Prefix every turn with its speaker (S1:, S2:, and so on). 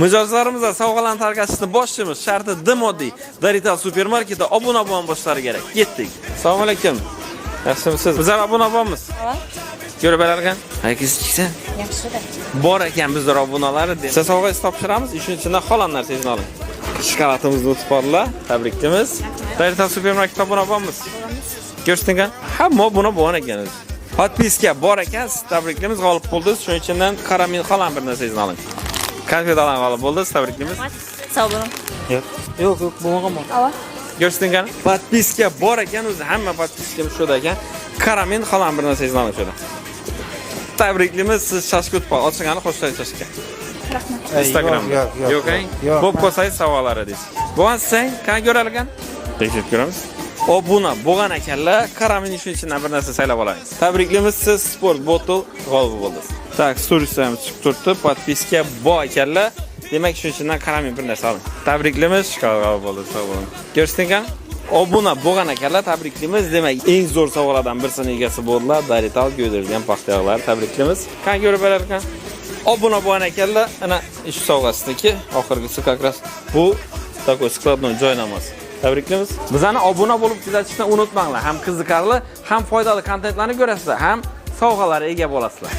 S1: Mijozlarimizga sovg'alarni tarqatishni boshlaymiz. Sharti D moddiy. Darital supermarketda obuna bo'lgan bo'lishlari kerak. Ketdik. Assalomu alaykum. Yaxshimisiz? Bizlar obuna bo'lamiz. Ko'rib berarkan? Haykizchisan?
S2: Yaxshi-da.
S1: Bor ekan bizlar obunalari deb. Siz sovg'a topshiramiz, ishning ichidan xolam narsani oling. Shikolatimizni o'tib borlar. Tabriklaymiz. Darital supermarketda obuna bo'lamiz. Ko'rsatgan? Hamma obuna bo'lgan ekan. Podpiska bor ekan, siz tabriklaymiz, g'olib bo'ldingiz. Shuning uchundan qaramin xolam bir narsani oling. Konfetalar g'olib bo'ldi, tabriklaymiz.
S2: Sog' bo'ling.
S1: Yo'q, bo'lmagan.
S2: Ava.
S1: Ko'rsatgan? Podpiska bor ekan, o'zi hamma podpiskamiz shuda ekan. Qaramin xolam bir narsani oling shuda. Tabriklaymiz, siz shashka o'tib qoldi. Ochig'ini qo'shilay shashka.
S2: Rahmat.
S1: Instagramda. Yo'q, bo'p qo'ysangiz savollar edingiz. Bo'lsang, qani ko'ralgan? Tekshirib ko'ramiz. Obuna bo'lgan ekanlar, qaramin ishning ichidan bir narsa saylab olaymiz. Tabriklaymiz, siz sport bottle g'olib bo'ldingiz. Tak, storiysam chiqib turibdi, podpiska bor ekanlar. Demak, shuning ichidan qaramin bir narsa oling. Tabriklaymiz, g'olib bo'ldingiz, sog' bo'ling. Ko'rsatgan? Obuna bo'lgan ekanlar, tabriklaymiz. Demak, eng zo'r savollardan birisini egasi bo'ldilar. Darital go'ydirilgan paxtayoqlar. Tabriklaymiz. Qani ko'rib berar ekan? Obuna bo'lgan ekanlar, ana ish sovg'asiniki, oxirgisi как раз bu такой складной joynamoz. Tabriklaymiz. Bizani obuna bo'lib kuzatishni unutmanglar. Ham qiziqarli, ham foydali kontentlarni ko'rasizlar, ham sovg'alarga ega bo'lasizlar.